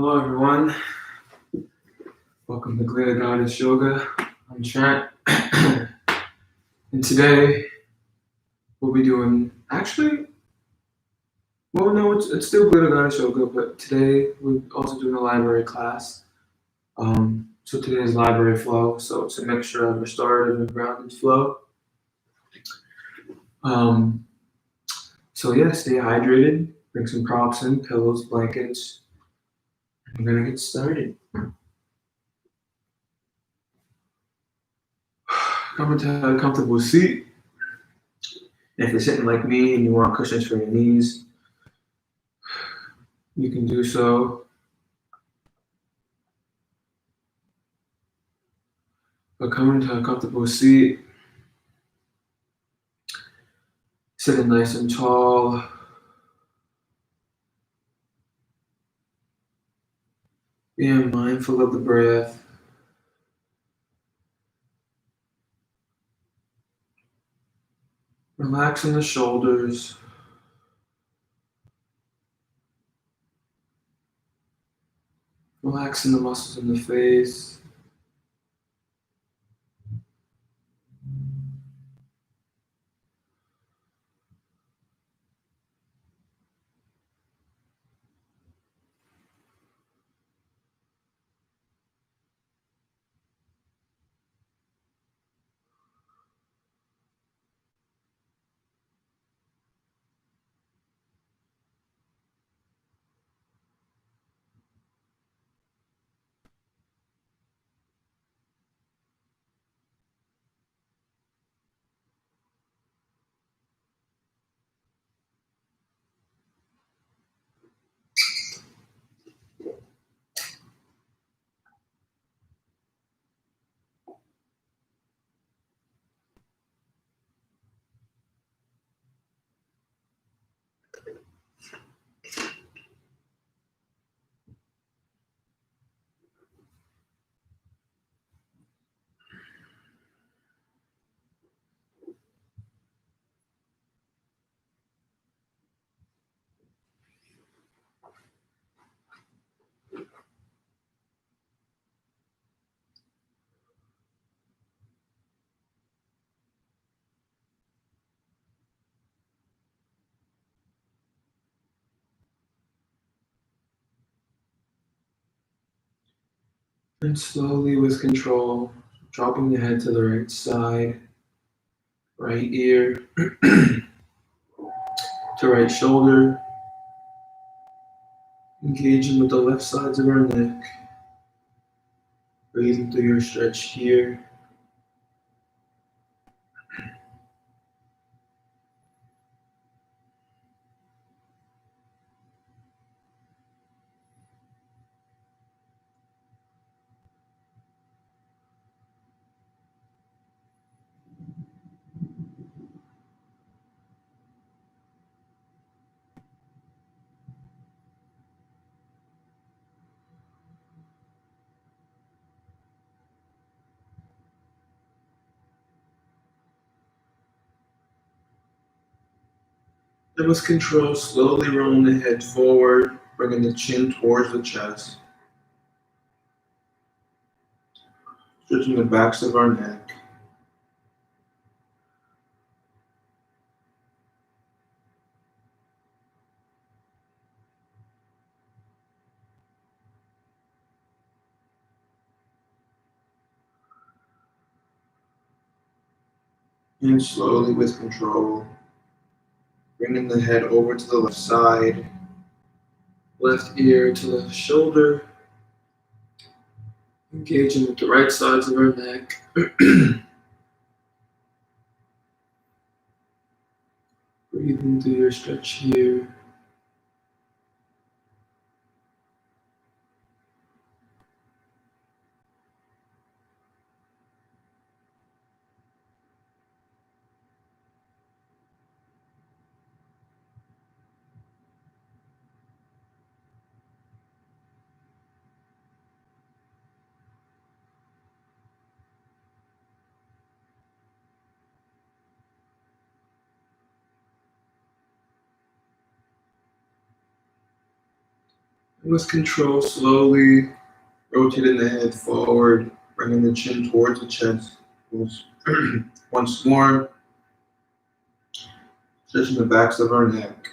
Hello everyone, welcome to Glitter Goddess Yoga. I'm Trent, and today we'll be doing, it's still Glitter Goddess Yoga, but today we're also doing a library class. So today's library flow, so it's a mixture of restorative and grounded flow. Stay hydrated, bring some props in, pillows, blankets, and we're gonna get started. Come into a comfortable seat. If you're sitting like me and you want cushions for your knees, you can do so. But come into a comfortable seat, sitting nice and tall. Being mindful of the breath. Relaxing the shoulders. Relaxing the muscles in the face. And slowly with control, dropping the head to the right side, right ear, to right shoulder, engaging with the left sides of our neck, breathing through your stretch here. And with control, slowly rolling the head forward, bringing the chin towards the chest. Stretching the backs of our neck. And slowly with control, bringing the head over to the left side, left ear to left shoulder, engaging with the right sides of our neck. Breathing through your stretch here. With control, slowly rotating the head forward, bringing the chin towards the chest. Once more, stretching the backs of our neck.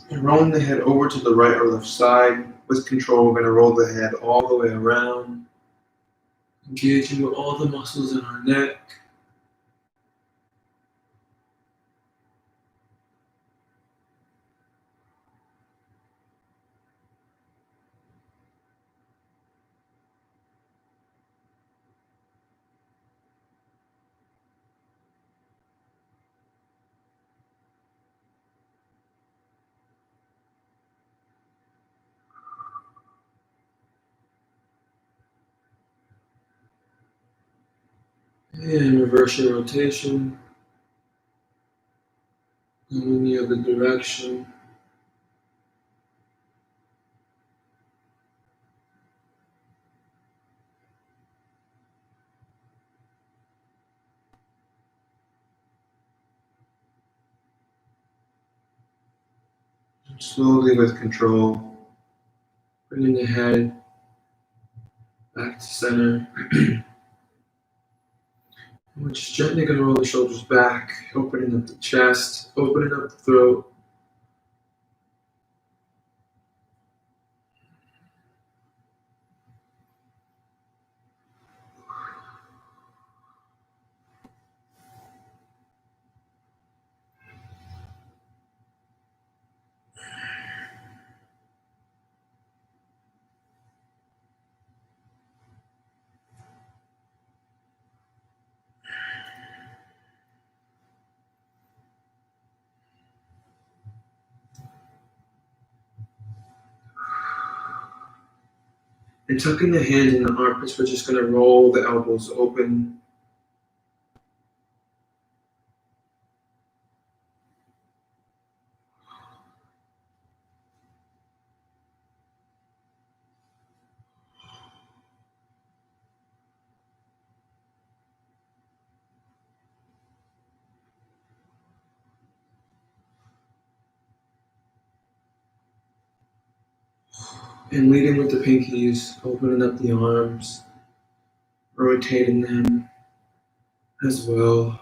And rolling the head over to the right or left side. With control, we're going to roll the head all the way around, engaging with all the muscles in our neck. And reverse your rotation, going in the other direction. And slowly, with control, bringing the head back to center. We're just gently going to roll the shoulders back, opening up the chest, opening up the throat. And tucking the hands in the armpits, we're just going to roll the elbows open. And leading with the pinkies, opening up the arms, rotating them as well.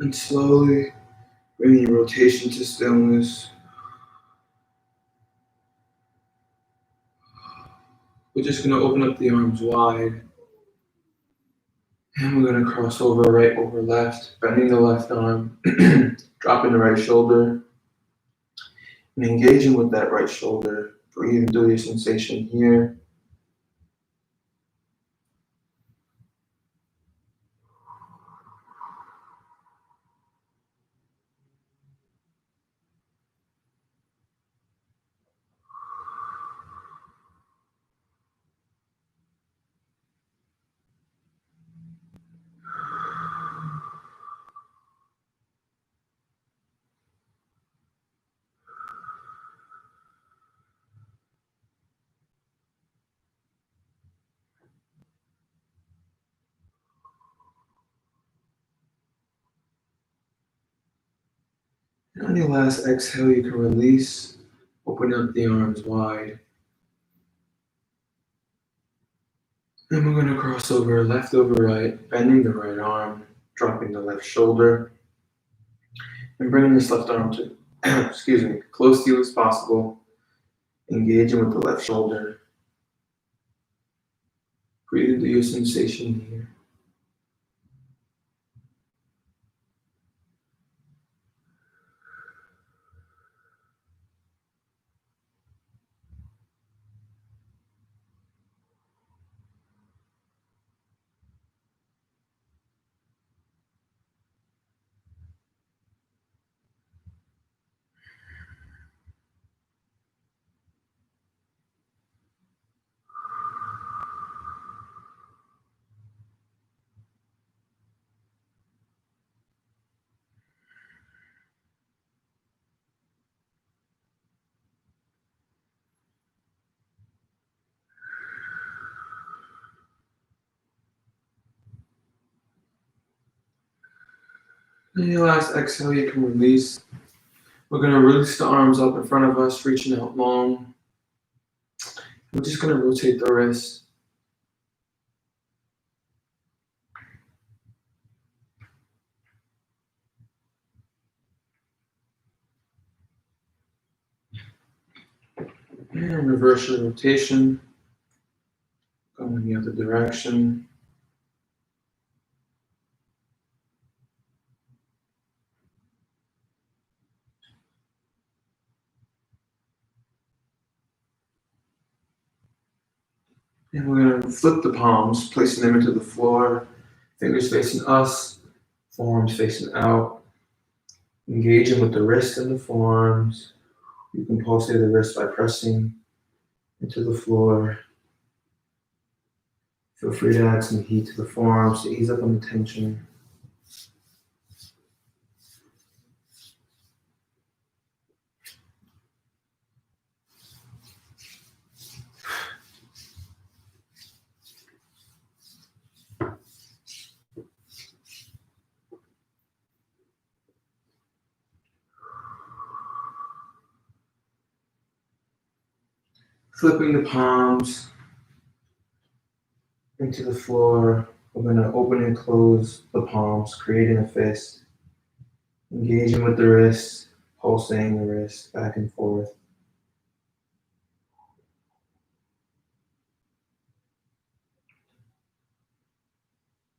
And slowly bringing rotation to stillness. We're just going to open up the arms wide. And we're going to cross over right over left, bending the left arm, dropping the right shoulder, and engaging with that right shoulder. Breathe into your sensation here. And on your last exhale, you can release, open up the arms wide. And we're going to cross over left over right, bending the right arm, dropping the left shoulder, and bringing this left arm to, close to you as possible, engaging with the left shoulder. Breathe into your sensation here. And your last exhale, you can release. We're going to release the arms up in front of us, reaching out long. We're just going to rotate the wrists. And reverse your rotation. Go in the other direction. And we're going to flip the palms, placing them into the floor. Fingers facing us, forearms facing out. Engaging with the wrist and the forearms. You can pulsate the wrist by pressing into the floor. Feel free to add some heat to the forearms to ease up on the tension. Flipping the palms into the floor. We're going to open and close the palms, creating a fist. Engaging with the wrist, pulsating the wrist back and forth.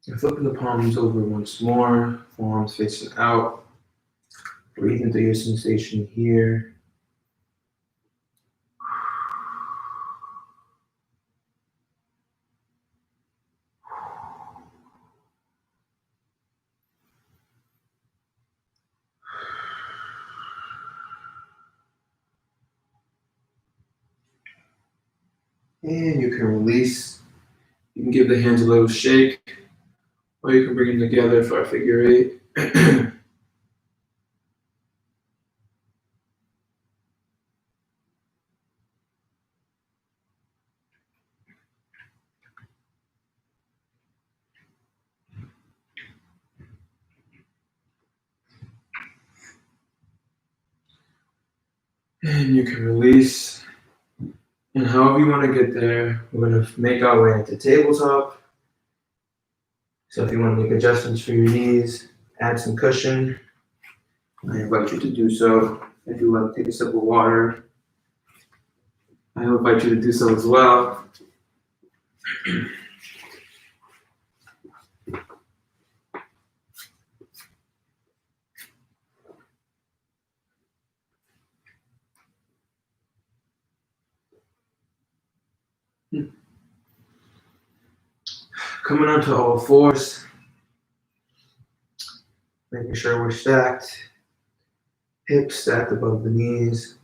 And flipping the palms over once more, forearms facing out. Breathe into your sensation here. And you can release. You can give the hands a little shake, or you can bring them together for a figure eight. And you can release. And however you want to get there, we're going to make our way into tabletop. So if you want to make adjustments for your knees, add some cushion, I invite you to do so. If you want to take a sip of water, I invite you to do so as well. Coming onto all fours, making sure we're stacked. Hips stacked above the knees.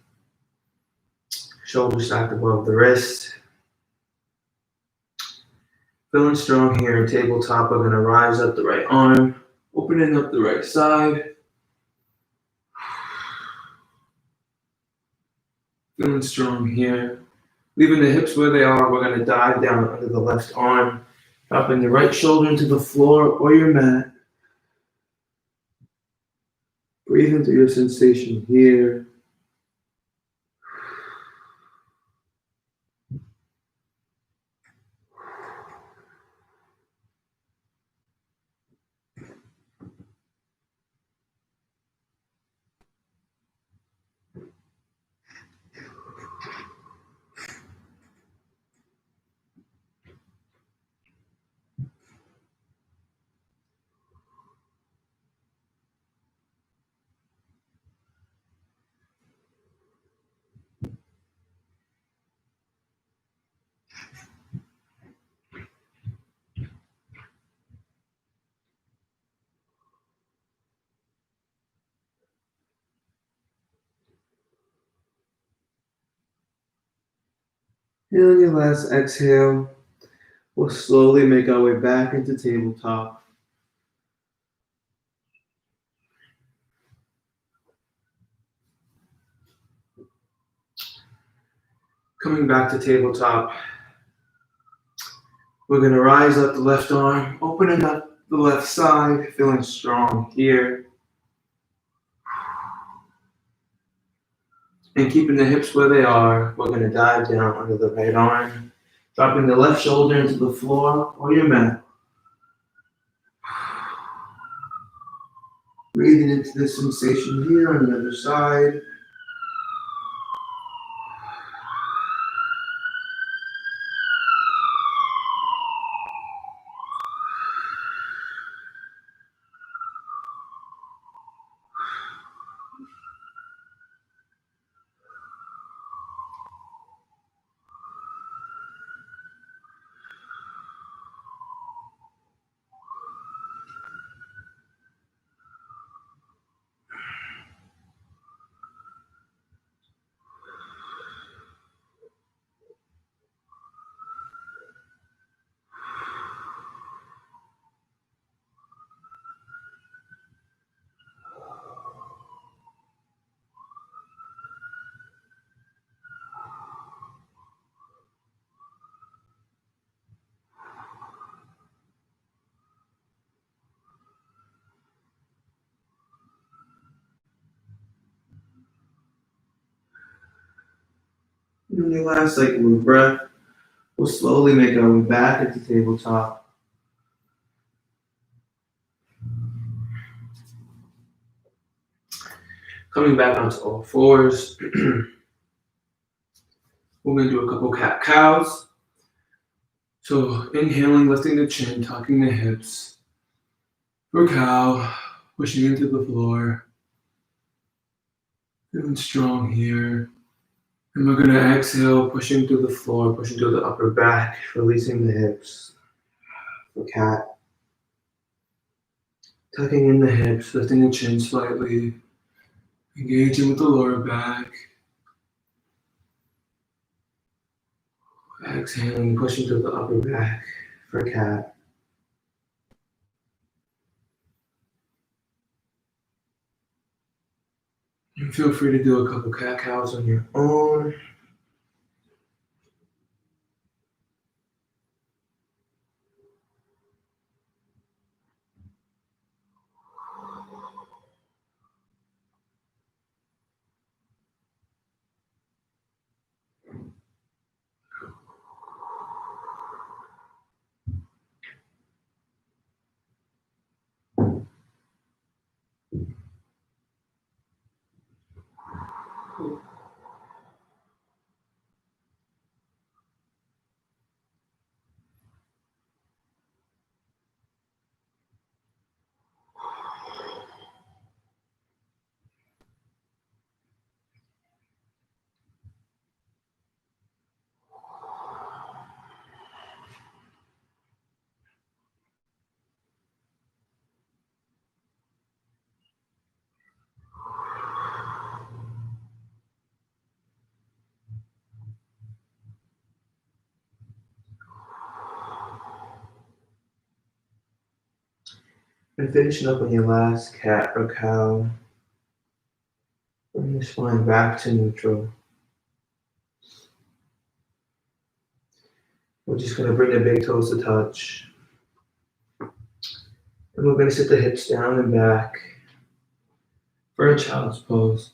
Shoulders stacked above the wrist. Feeling strong here in tabletop. I'm going to rise up the right arm, opening up the right side. Feeling strong here. Leaving the hips where they are, we're going to dive down under the left arm, dropping the right shoulder into the floor or your mat. Breathe into your sensation here. And on your last exhale, we'll slowly make our way back into tabletop. Coming back to tabletop, we're going to rise up the left arm, opening up the left side, feeling strong here. And keeping the hips where they are, we're going to dive down under the right arm, dropping the left shoulder into the floor or your mat. Breathing into this sensation here on the other side. And on your last cycle of breath, we'll slowly make our way back into tabletop. Coming back onto all fours. We're going to do a couple cat cows. So inhaling, lifting the chin, tucking the hips. For cow, pushing into the floor. Feeling strong here. And we're going to exhale, pushing to the floor, pushing to the upper back, releasing the hips. For cat. Tucking in the hips, lifting the chin slightly. Engaging with the lower back. Exhaling, pushing to the upper back for cat. And feel free to do a couple cat cows on your own. And finishing up on your last cat or cow. Bring your spine back to neutral. We're just going to bring the big toes to touch. And we're going to sit the hips down and back for a child's pose.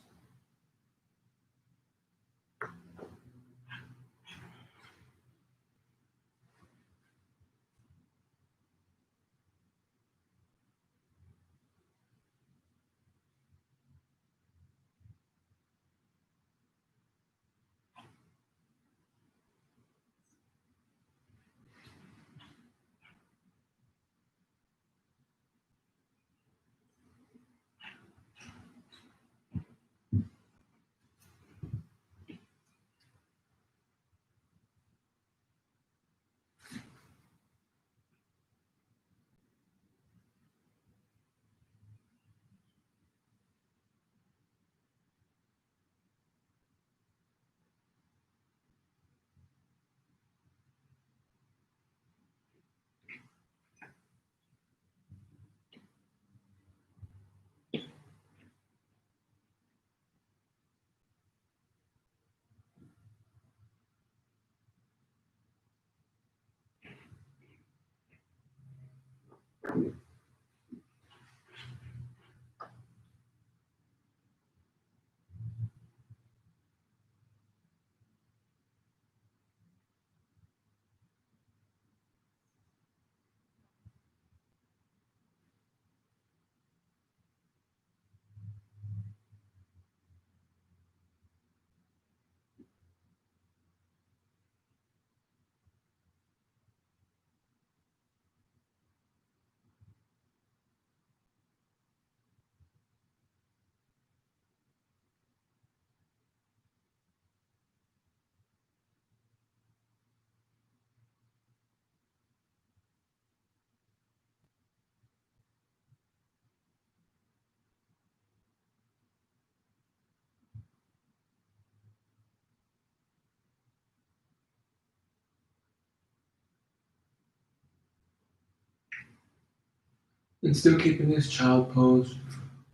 And still keeping this child pose,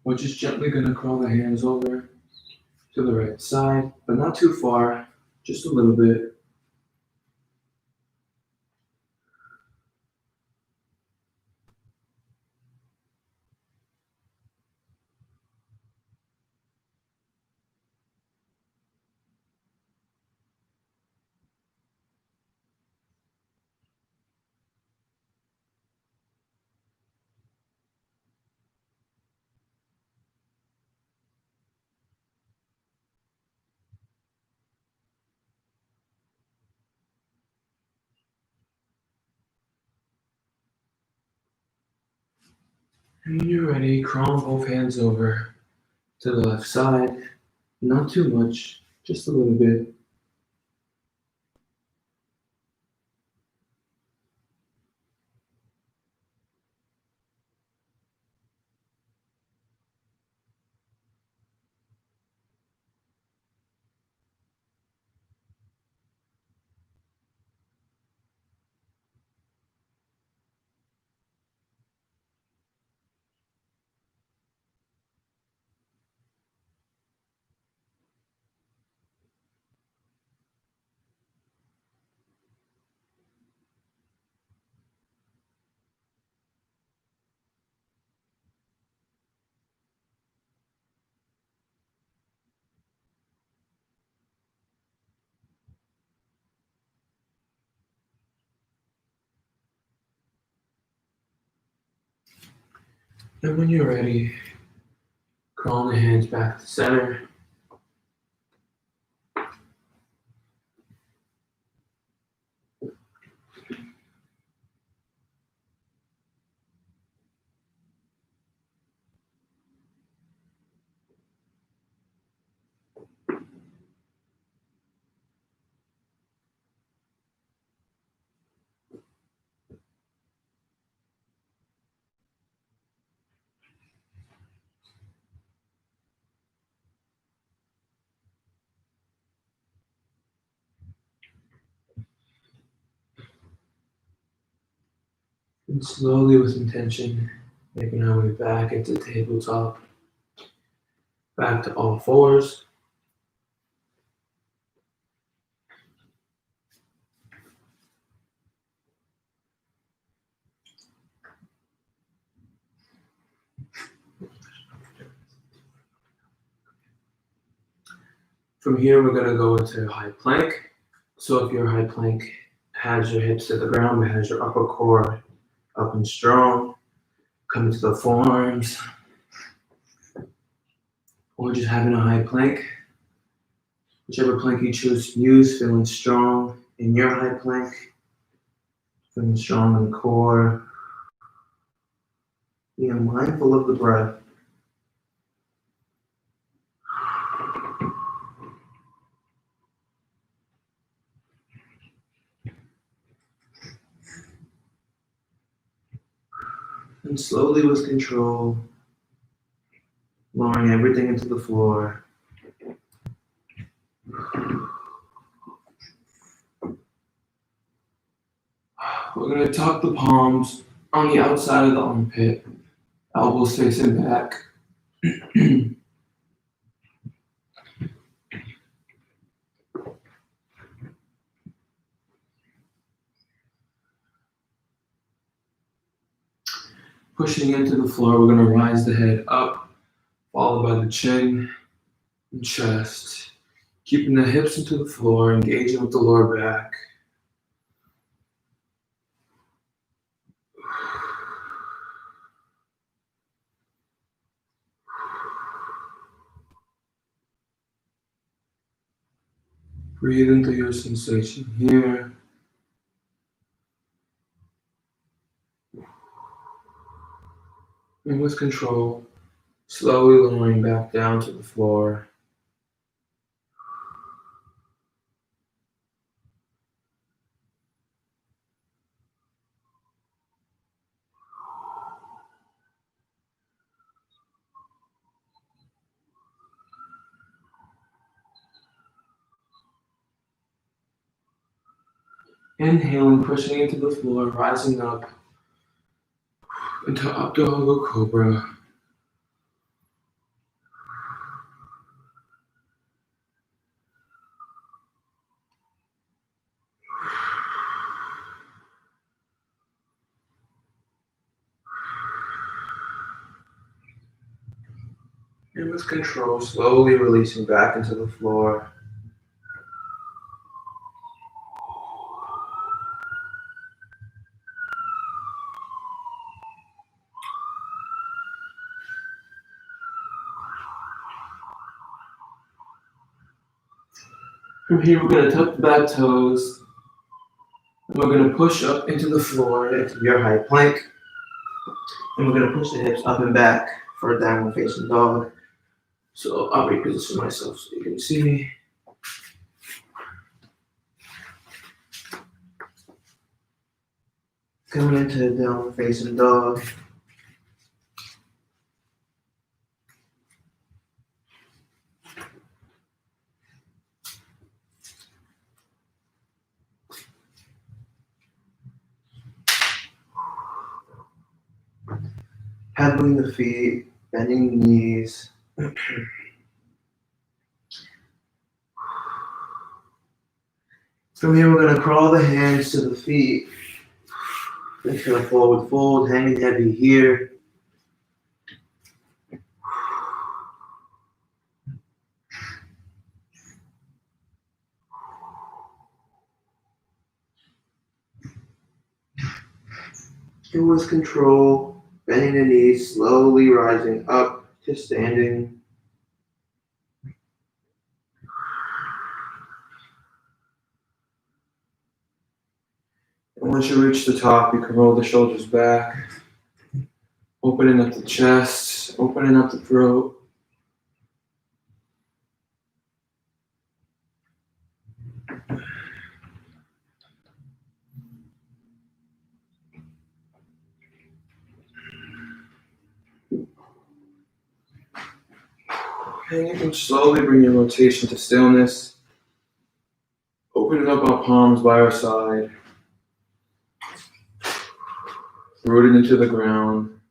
we're just gently gonna crawl the hands over to the right side, but not too far, just a little bit. And when you're ready, crawl both hands over to the left side. Not too much, just a little bit. And when you're ready, crawl the hands back to center. And slowly, with intention, making our way back into tabletop, back to all fours. From here, we're gonna go into high plank. So if your high plank has your hips to the ground, but has your upper core up and strong, come into the forearms, or just having a high plank. Whichever plank you choose to use, feeling strong in your high plank, feeling strong in the core, being mindful of the breath. And slowly with control, lowering everything into the floor. We're going to tuck the palms on the outside of the armpit, elbows facing back. Pushing into the floor, we're going to rise the head up, followed by the chin and chest. Keeping the hips into the floor, engaging with the lower back. Breathe into your sensation here. And with control, slowly lowering back down to the floor. Inhaling, pushing into the floor, rising up. into up dog or cobra. And with control, slowly releasing back into the floor. From here, we're going to tuck the back toes. And we're going to push up into the floor, into your high plank. And we're going to push the hips up and back for a downward facing dog. So I'll reposition myself so you can see me. Coming into a downward facing dog. Pedaling the feet, bending the knees. From here, we're going to crawl the hands to the feet. Into a forward fold, hanging heavy here. And with control, bending the knees, slowly rising up to standing. And once you reach the top, you can roll the shoulders back, opening up the chest, opening up the throat. And you can slowly bring your rotation to stillness, opening up our palms by our side, rooted into the ground,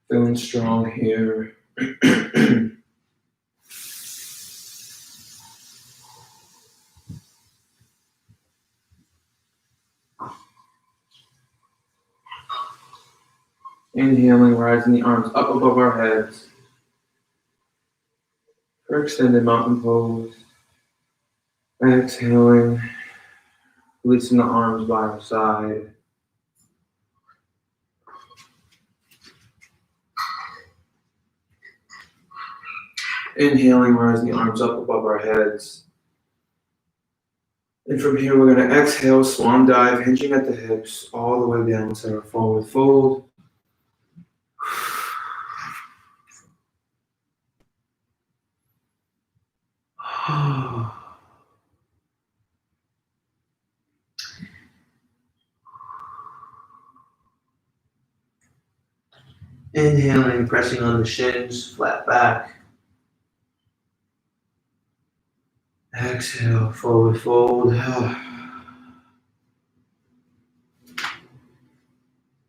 feeling strong here. Inhaling, rising the arms up above our heads for extended mountain pose. Exhaling, releasing the arms by our side. Inhaling, rising the arms up above our heads. And from here, we're going to exhale, swan dive, hinging at the hips, all the way down to our forward fold. Inhaling, pressing on the shins, flat back. Exhale, forward fold.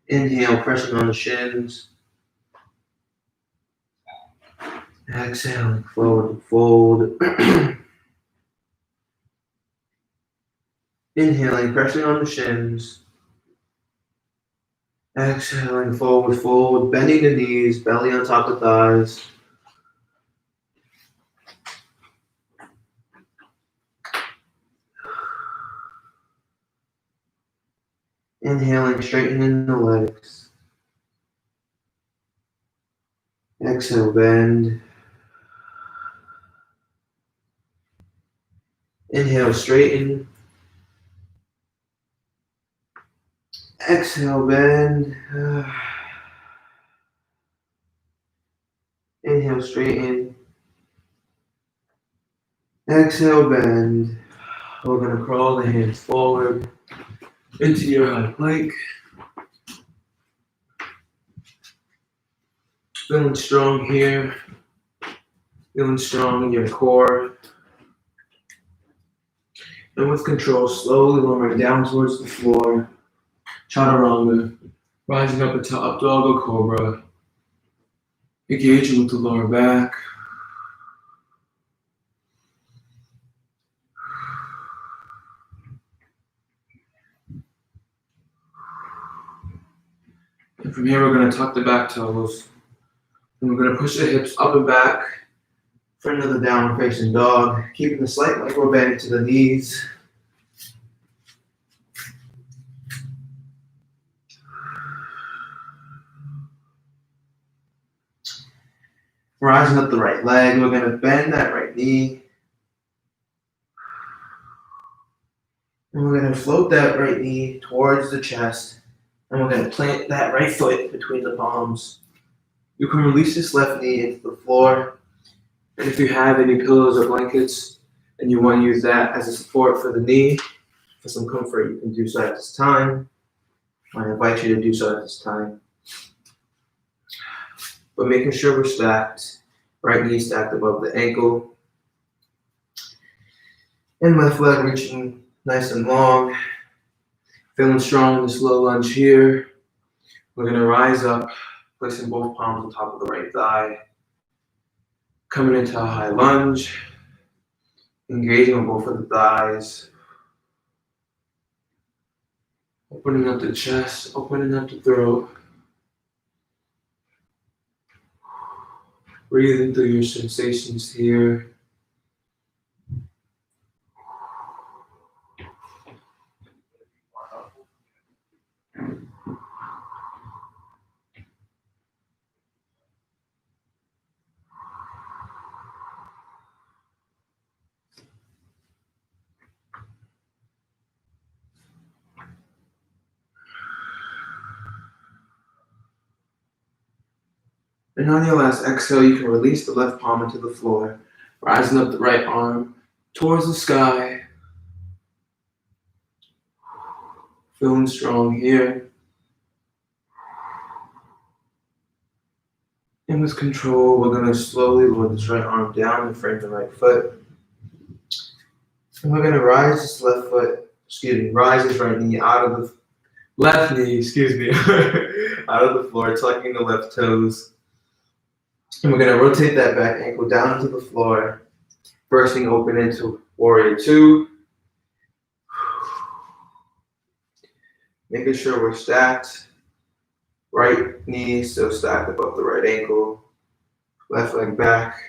Inhale, pressing on the shins. Exhaling, forward fold. Inhaling, pressing on the shins. Exhaling, forward fold, bending the knees, belly on top of thighs. Inhaling, straightening the legs. Exhale, bend. Inhale, straighten. Exhale, bend. Inhale, straighten. Exhale, bend. We're going to crawl the hands forward into your high plank. Feeling strong here. Feeling strong in your core. And with control, slowly lowering down towards the floor. Chaturanga. Rising up into up dog or cobra. Engaging with the lower back. And from here, we're going to tuck the back toes. And we're going to push the hips up and back for another downward facing dog, keeping the slight micro bend to the knees. Rising up the right leg, we're going to bend that right knee. And we're going to float that right knee towards the chest. And we're going to plant that right foot between the palms. You can release this left knee into the floor. And if you have any pillows or blankets and you want to use that as a support for the knee, for some comfort, you can do so at this time. I invite you to do so at this time. But making sure we're stacked, right knee stacked above the ankle. And left leg reaching nice and long. Feeling strong in this low lunge here. We're going to rise up, placing both palms on top of the right thigh. Coming into a high lunge. Engaging on both of the thighs. Opening up the chest, opening up the throat. Breathing through your sensations here. And on your last exhale, you can release the left palm into the floor, rising up the right arm towards the sky. Feeling strong here. And with control, we're going to slowly lower this right arm down and frame the right foot. And we're going to rise this rise this right knee out of the left knee, out of the floor, tucking the left toes. And we're going to rotate that back ankle down to the floor, bursting open into Warrior Two. Making sure we're stacked. Right knee still stacked above the right ankle. Left leg back.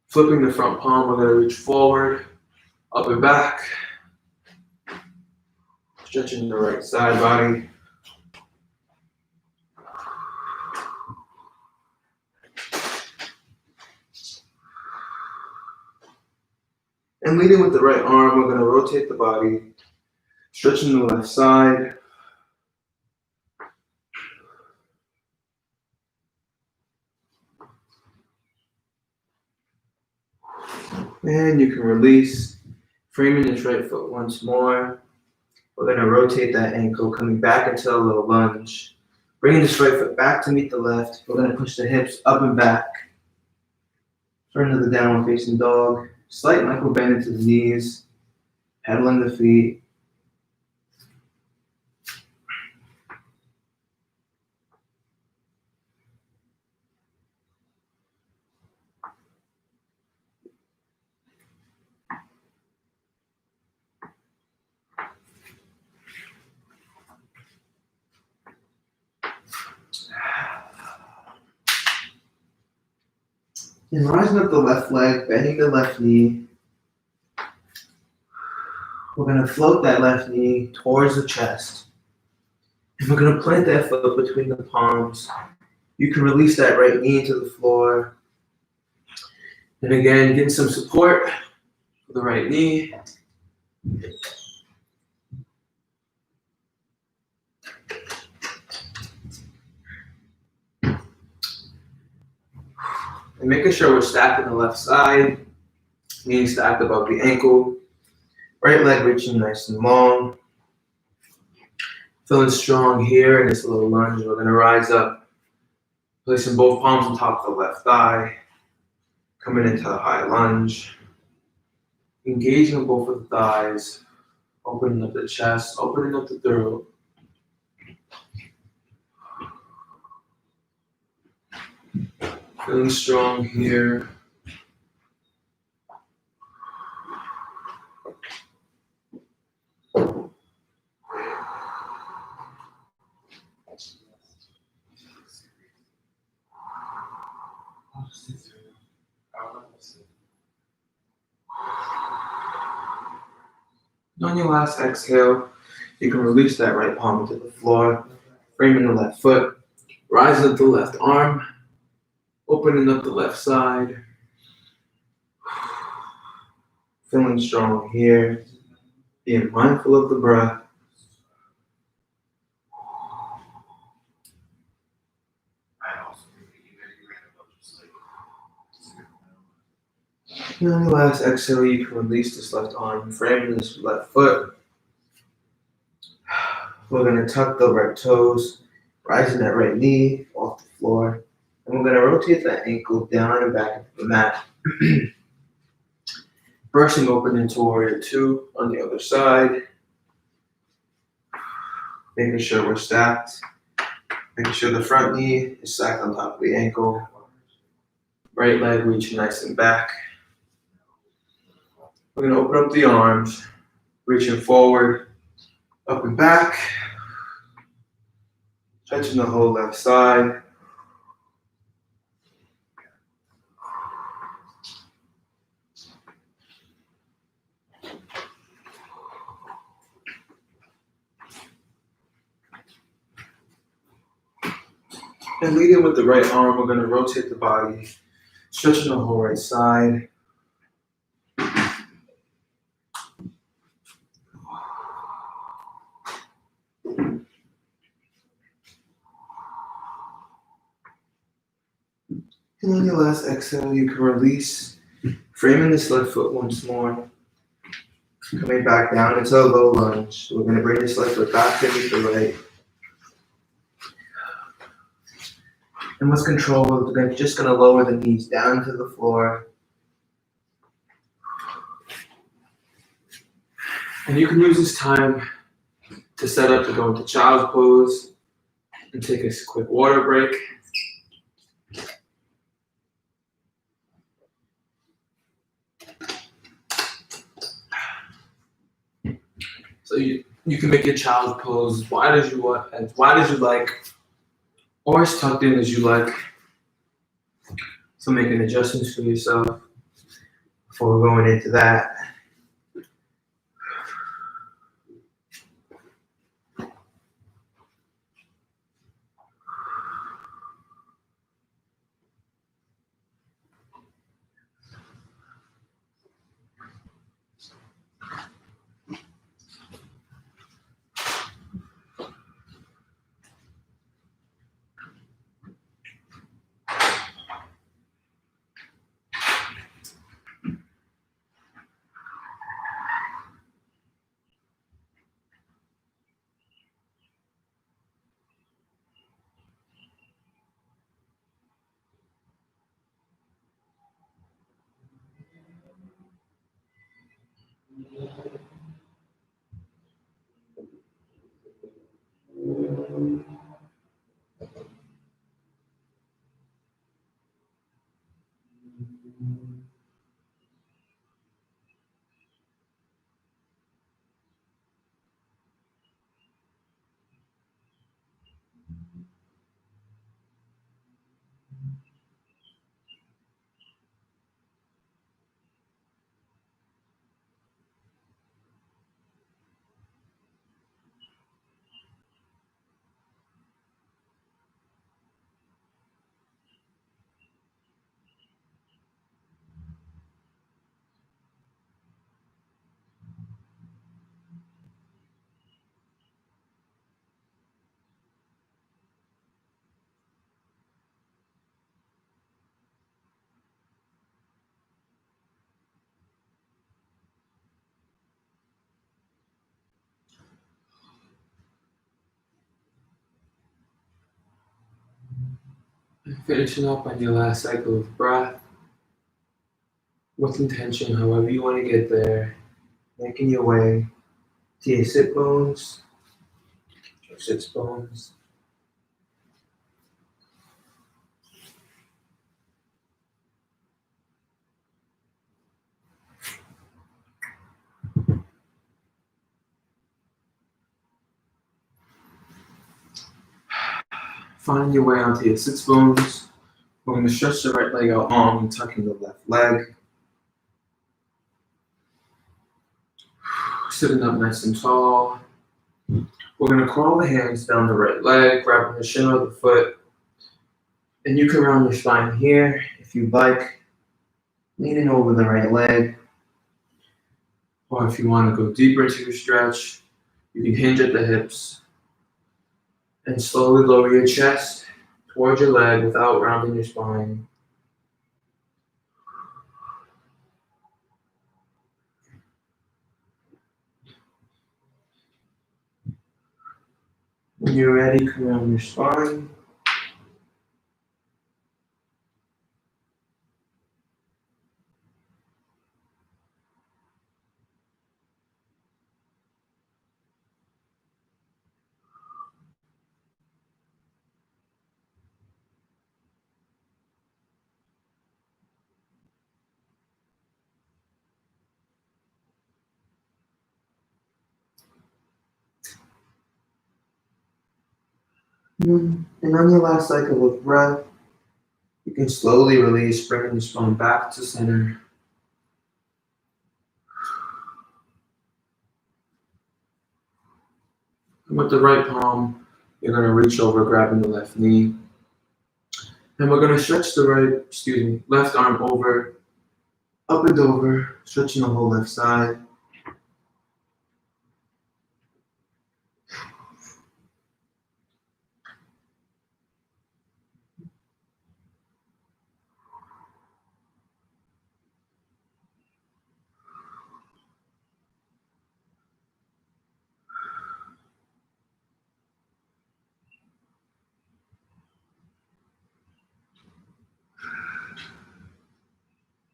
Flipping the front palm, we're going to reach forward, up and back. Stretching the right side body. And leading with the right arm, we're going to rotate the body, stretching the left side. And you can release, framing this right foot once more. We're going to rotate that ankle, coming back into a little lunge. Bringing this right foot back to meet the left. We're going to push the hips up and back. Turn to the downward facing dog. Slight micro bend into the knees. Pedaling the feet. And rising up the left leg, bending the left knee. We're going to float that left knee towards the chest. And we're going to plant that foot between the palms. You can release that right knee into the floor. And again, getting some support for the right knee. And making sure we're stacked on the left side, knee stacked above the ankle, right leg reaching nice and long. Feeling strong here in this little lunge. We're going to rise up, placing both palms on top of the left thigh, coming into a high lunge, engaging both of the thighs, opening up the chest, opening up the throat. Feeling strong here. On your last exhale, you can release that right palm to the floor, framing the left foot, rising up the left arm, opening up the left side. Feeling strong here, being mindful of the breath. And on your last exhale, you can release this left arm, framing this left foot. We're going to tuck the right toes, rising that right knee off the floor. And we're going to rotate that ankle down and back into the mat. Brushing open into Warrior 2 on the other side. Making sure we're stacked. Making sure the front knee is stacked on top of the ankle. Right leg reaching nice and back. We're going to open up the arms, reaching forward, up and back. Stretching the whole left side. And leading with the right arm, we're going to rotate the body, stretching the whole right side. And on your last exhale, you can release, framing this left foot once more. Coming back down into a low lunge. We're going to bring this left foot back to meet the right. And with control, we're just going to lower the knees down to the floor. And you can use this time to set up to go into child's pose and take a quick water break. So you can make your child's pose as wide as you want, as wide as you like, or as tucked in as you like. So making adjustments for yourself before going into that. Finishing up on your last cycle of breath with intention, however you want to get there, making your way to your sit bones or sits bones. Find your way onto your sits bones. We're going to stretch the right leg out long and tuck in the left leg. Sitting up nice and tall. We're going to crawl the hands down the right leg, grabbing the shin of the foot. And you can round your spine here if you'd like, leaning over the right leg. Or if you want to go deeper into your stretch, you can hinge at the hips and slowly lower your chest towards your leg without rounding your spine. When you're ready, come around your spine. And on your last cycle of breath, you can slowly release, bringing your spine back to center. And with the right palm, you're going to reach over, grabbing the left knee. And we're going to stretch the left arm over, up and over, stretching the whole left side.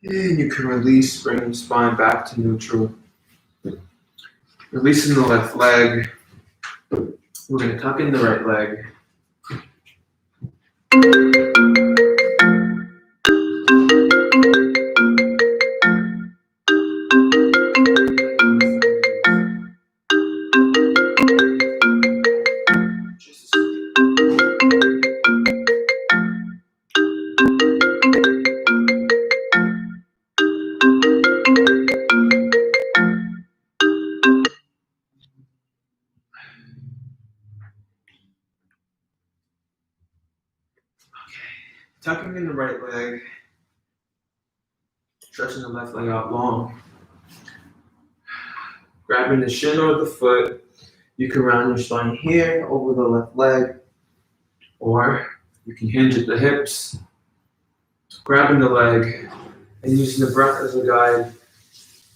And you can release, bringing the spine back to neutral. Releasing the left leg. We're going to tuck in the right leg. Tucking in the right leg, stretching the left leg out long. Grabbing the shin or the foot, you can round your spine here over the left leg, or you can hinge at the hips, grabbing the leg, and using the breath as a guide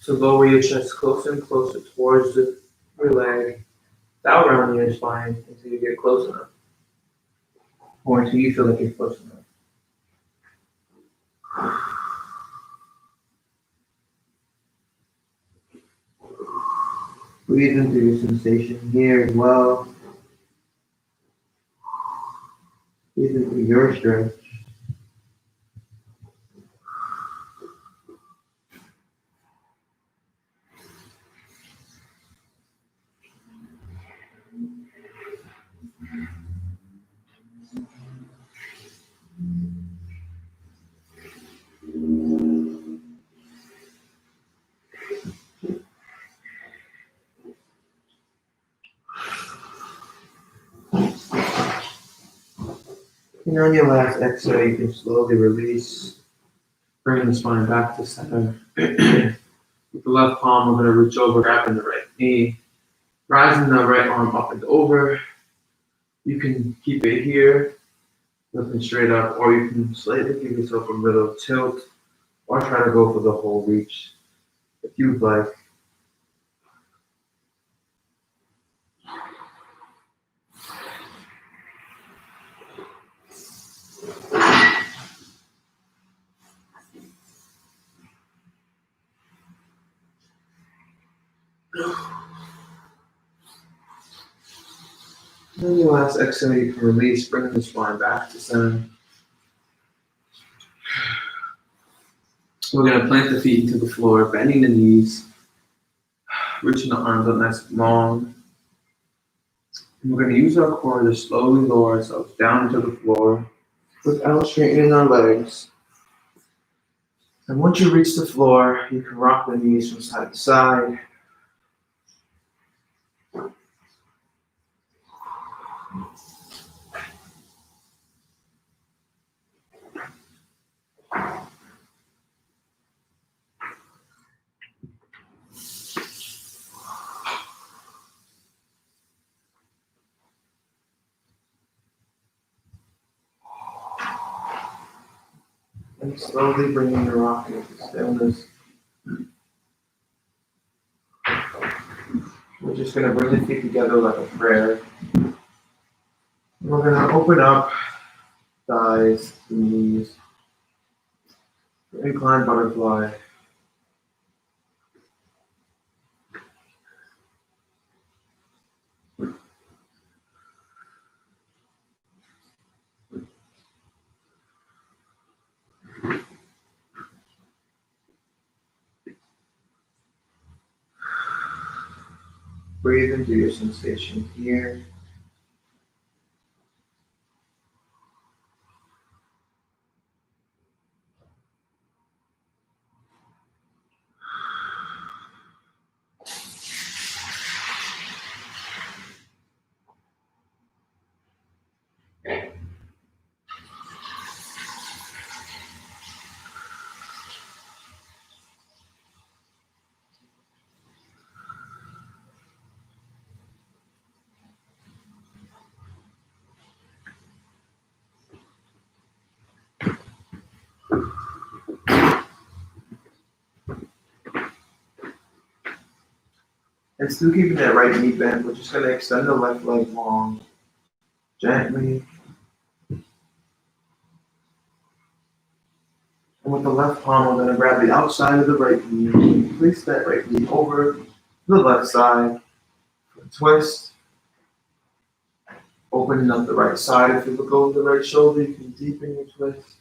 to lower your chest closer and closer towards your leg, without rounding your spine until you get close enough, or until you feel like you're close enough. Breathe into your sensation here as well. Breathe into your stretch. And on your last exhale, you can slowly release, bringing the spine back to center. With the left palm, we're going to reach over, grabbing the right knee, rising the right arm up and over. You can keep it here, lifting straight up, or you can slightly give yourself a little tilt, or try to go for the whole reach if you'd like. And your last exhale, you can release, bringing the spine back to center. We're going to plant the feet into the floor, bending the knees, reaching the arms up nice and long. And we're going to use our core to slowly lower ourselves down to the floor without straightening our legs. And once you reach the floor, you can rock the knees from side to side. And slowly bringing your rocking to stillness. We're just going to bring the feet together like a prayer. And we're going to open up thighs, knees, inclined butterfly. Breathe into your sensation here. And still keeping that right knee bent, we're just going to extend the left leg long, gently. And with the left palm, we're going to grab the outside of the right knee, place that right knee over the left side, twist, opening up the right side. If you look over the right shoulder, you can deepen your twist.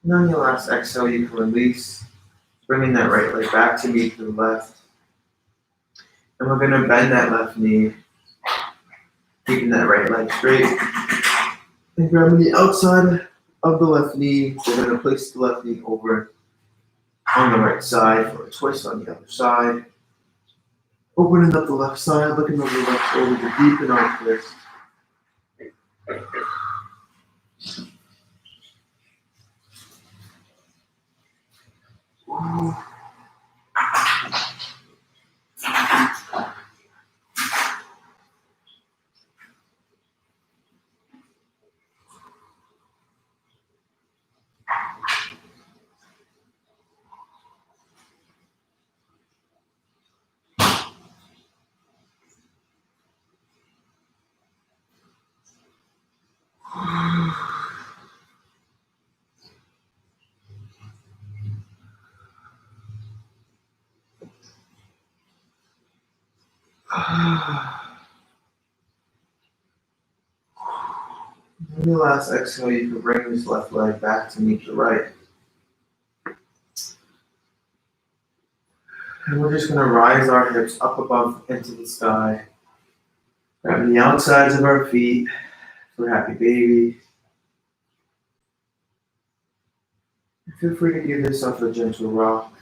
And on your last exhale, you can release, bringing that right leg back to meet the left. And we're going to bend that left knee, keeping that right leg straight. And grabbing the outside of the left knee, we're going to place the left knee over on the right side for a twist on the other side. Opening up the left side, looking over the left shoulder to deepen our twist. On your last exhale, you can bring this left leg back to meet the right. And we're just going to rise our hips up above into the sky. Grabbing the outsides of our feet for happy baby. And feel free to give yourself a gentle rock.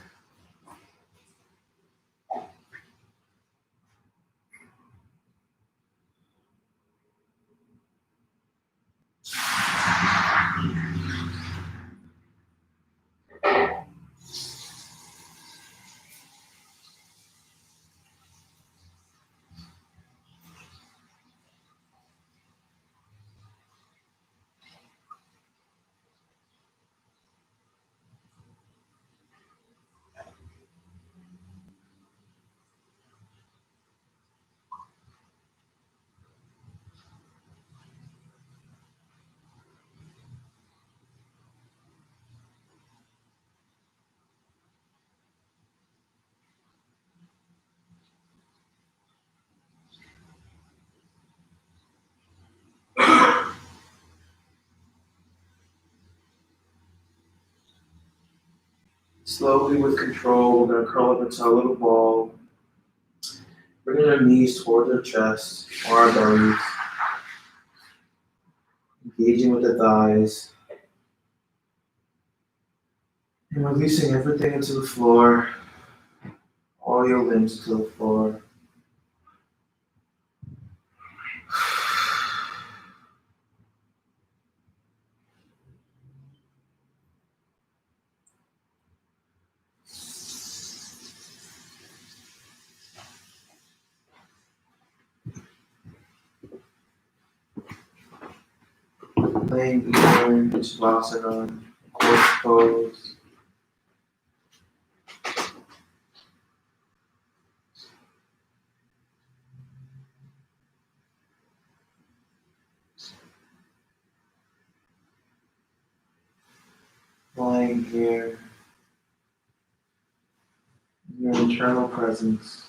Slowly, with control, we're going to curl up into a little ball. Bringing our knees towards our chest or our bellies. Engaging with the thighs. And releasing everything into the floor. All your limbs to the floor. Laying between Shavasana, horse pose. Lying here, your internal presence.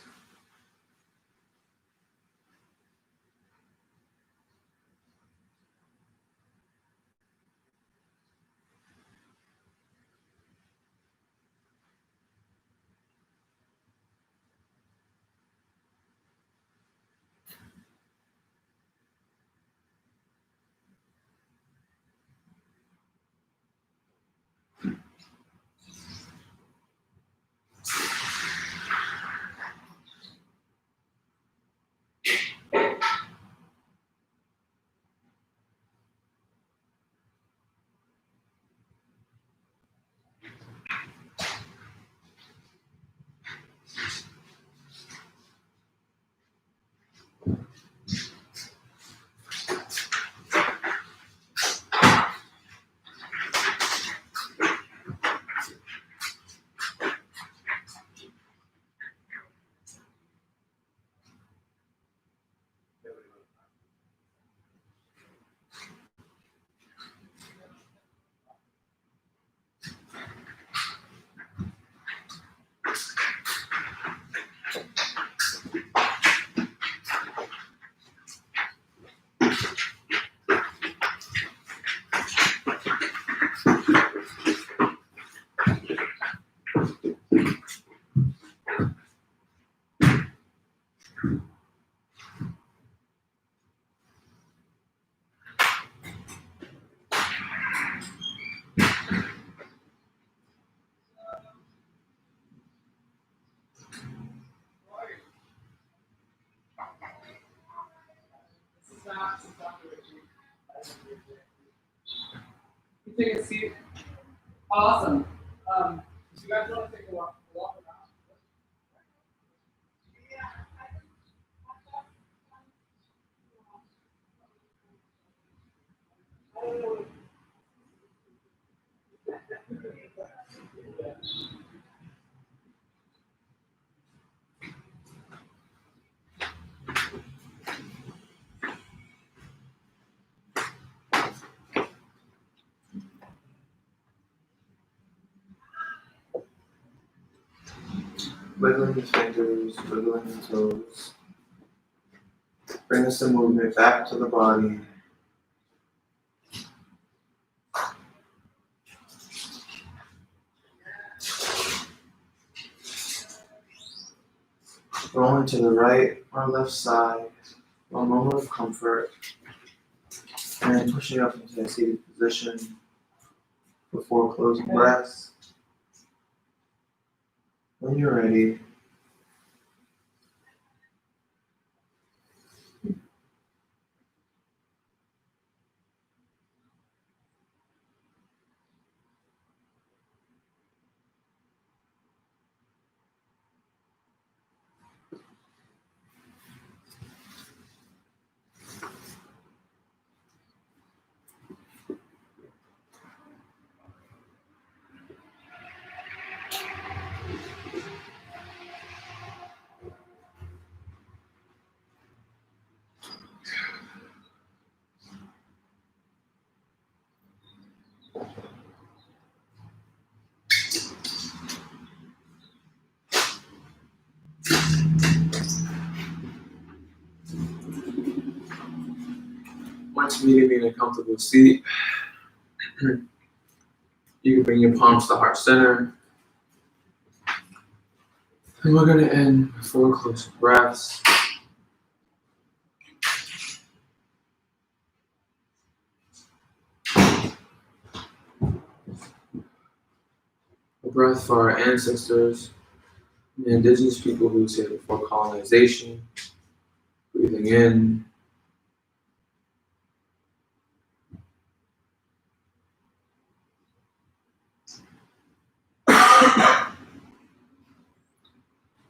You take a seat. Awesome. So you guys want to take a walk around? Wiggling the fingers, wiggling the toes. Bring us the movement back to the body. Rolling to the right or left side. A moment of comfort. And then pushing up into a seated position before closing breaths. When you're ready, once immediately in a comfortable seat, you can bring your palms to heart center. And we're going to end with 4 close breaths. A breath for our ancestors, the indigenous people who lived before colonization. Breathing in.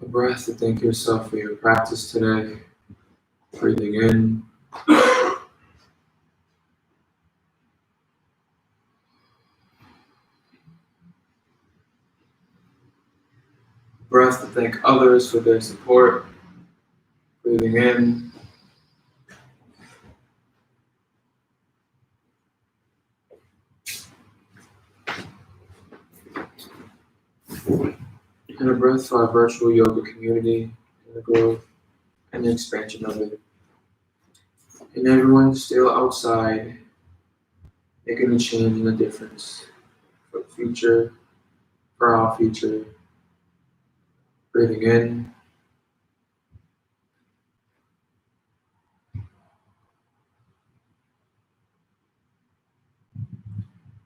A breath to thank yourself for your practice today. Breathing in. Breath to thank others for their support. Breathing in. And a breath for our virtual yoga community and the growth and the expansion of it. And everyone still outside, making a change and a difference for the future, for our future. Breathing in.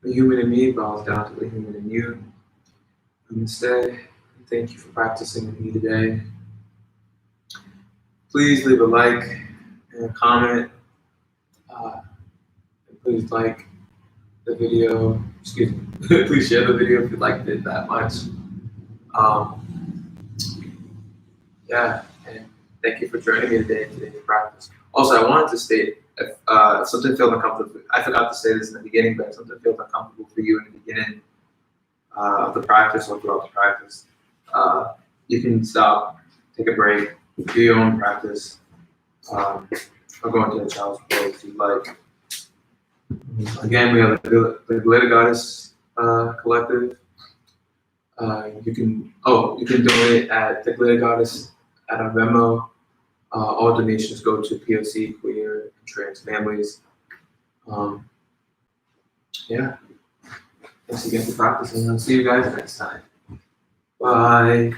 The human in me bows down to the human in you. Namaste. Thank you for practicing with me today. Please leave a like and a comment. And please like the video. Excuse me. Please share the video if you liked it that much. Yeah, and thank you for joining me today in today's practice. Also, I wanted to state if something felt uncomfortable. I forgot to say this in the beginning, but if something felt uncomfortable for you in the beginning of the practice or throughout the practice, you can stop, take a break, do your own practice, or go into a child's pose if you'd like. Again, we have the Glitter Goddess Collective. You can donate at the Glitter Goddess at our Venmo. All donations go to POC, queer, and trans families. Yeah. Thanks again for practicing. I'll see you guys next time. Bye.